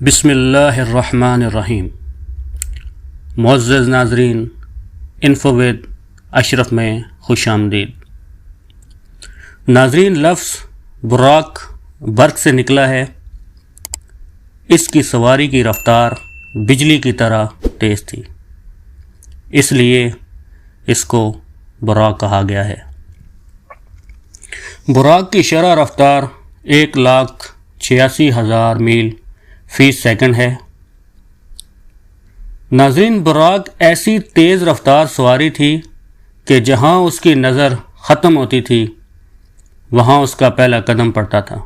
بسم اللہ الرحمن الرحیم۔ معزز ناظرین، انفو ود اشرف میں خوش آمدید۔ ناظرین، لفظ براق برق سے نکلا ہے۔ اس کی سواری کی رفتار بجلی کی طرح تیز تھی، اس لیے اس کو براق کہا گیا ہے۔ براق کی شرح رفتار 1,86,000 میل فی سیکنڈ ہے۔ ناظرین، براق ایسی تیز رفتار سواری تھی کہ جہاں اس کی نظر ختم ہوتی تھی وہاں اس کا پہلا قدم پڑتا تھا۔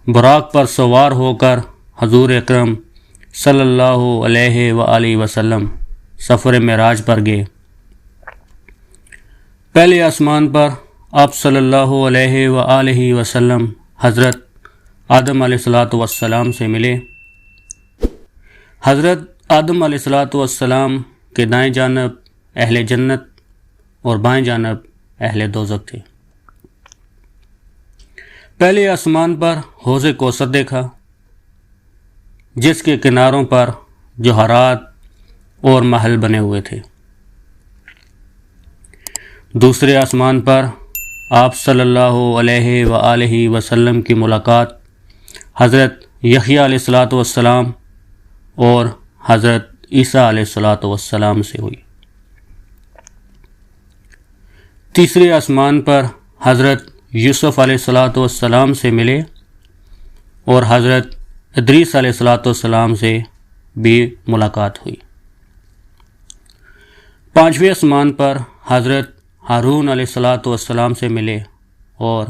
براق پر سوار ہو کر حضور اکرم صلی اللہ علیہ وآلہ وسلم سفر معراج پر گئے۔ پہلے آسمان پر آپ صلی اللہ علیہ وآلہ وسلم حضرت آدم علیہ السلام سے ملے۔ حضرت آدم علیہ السلام کے دائیں جانب اہل جنت اور بائیں جانب اہل دوزخ تھے۔ پہلے آسمان پر حوض کوثر دیکھا، جس کے کناروں پر جوہرات اور محل بنے ہوئے تھے۔ دوسرے آسمان پر آپ صلی اللہ علیہ وآلہ وسلم کی ملاقات حضرت یحییٰ علیہ السلام اور حضرت عیسیٰ علیہ السلام سے ہوئی۔ تیسرے آسمان پر حضرت یوسف علیہ السلام سے ملے اور حضرت ادریس علیہ السلام سے بھی ملاقات ہوئی۔ پانچویں آسمان پر حضرت ہارون علیہ السلام سے ملے اور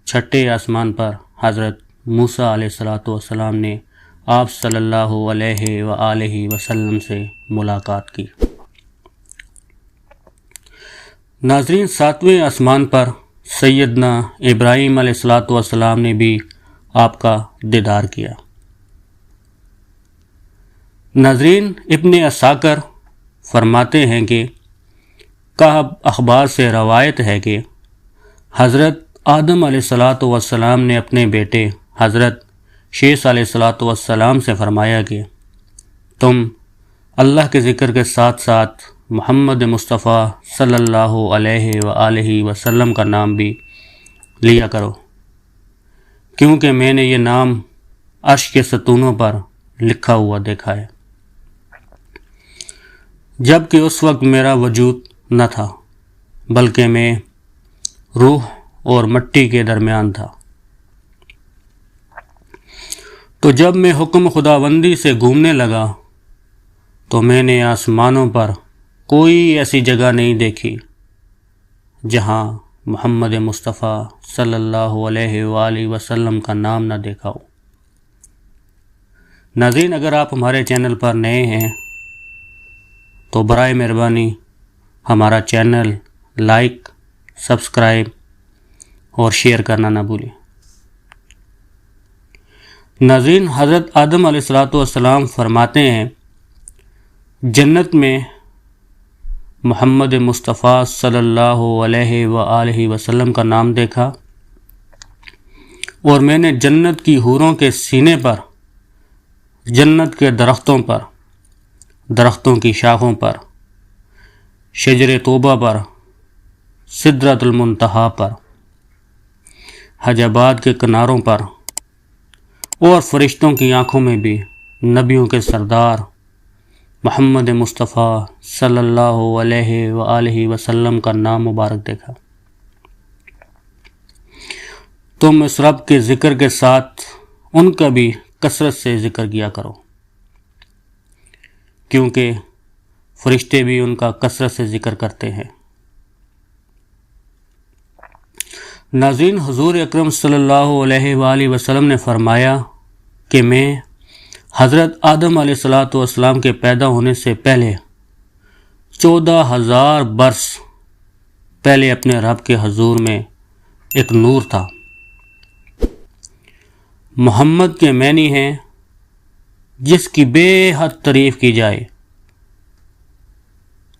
چھٹے آسمان پر حضرت موسیٰ علیہ السلام نے آپ صلی اللہ علیہ وآلہ وسلم سے ملاقات کی۔ ناظرین، ساتویں آسمان پر سیدنا ابراہیم علیہ السلام نے بھی آپ کا دیدار کیا۔ ناظرین، ابن عساکر فرماتے ہیں کہ کعب اخبار سے روایت ہے کہ حضرت آدم علیہ السلام نے اپنے بیٹے حضرت شیث علیہ السلام سے فرمایا کہ تم اللہ کے ذکر کے ساتھ ساتھ محمد مصطفیٰ صلی اللہ علیہ وآلہ وسلم کا نام بھی لیا کرو، کیونکہ میں نے یہ نام عرش کے ستونوں پر لکھا ہوا دیکھا ہے، جب کہ اس وقت میرا وجود نہ تھا بلکہ میں روح اور مٹی کے درمیان تھا۔ تو جب میں حکم خداوندی سے گھومنے لگا تو میں نے آسمانوں پر کوئی ایسی جگہ نہیں دیکھی جہاں محمد مصطفیٰ صلی اللہ علیہ وآلہ وسلم کا نام نہ دیکھا ہو۔ ناظرین، اگر آپ ہمارے چینل پر نئے ہیں تو برائے مہربانی ہمارا چینل لائک، سبسکرائب اور شیئر کرنا نہ بھولیں۔ ناظرین، حضرت آدم علیہ السلام فرماتے ہیں جنت میں محمد مصطفیٰ صلی اللہ علیہ وآلہ وسلم کا نام دیکھا اور میں نے جنت کی حوروں کے سینے پر، جنت کے درختوں پر، درختوں کی شاخوں پر، شجر توبہ پر، سدرۃ المنتہا پر، حجابات کے کناروں پر اور فرشتوں کی آنکھوں میں بھی نبیوں کے سردار محمد مصطفیٰ صلی اللہ علیہ وآلہ وسلم کا نام مبارک دیکھا۔ تم اس رب کے ذکر کے ساتھ ان کا بھی کثرت سے ذکر کیا کرو، کیونکہ فرشتے بھی ان کا کثرت سے ذکر کرتے ہیں۔ ناظرین، حضور اکرم صلی اللہ علیہ وآلہ وسلم نے فرمایا کہ میں حضرت آدم علیہ السلام کے پیدا ہونے سے پہلے 14,000 برس پہلے اپنے رب کے حضور میں ایک نور تھا۔ محمد کے معنی ہیں جس کی بے حد تعریف کی جائے۔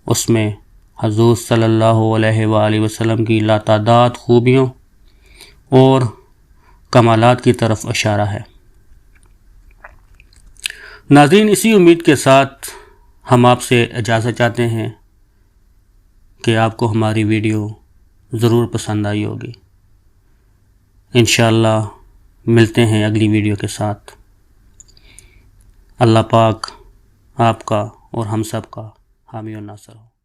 اس میں حضور صلی اللہ علیہ وآلہ وسلم کی لاتعداد خوبیوں اور کمالات کی طرف اشارہ ہے۔ ناظرین، اسی امید کے ساتھ ہم آپ سے اجازت چاہتے ہیں کہ آپ کو ہماری ویڈیو ضرور پسند آئی ہوگی۔ انشاءاللہ ملتے ہیں اگلی ویڈیو کے ساتھ۔ اللہ پاک آپ کا اور ہم سب کا حامی و ناصر ہو۔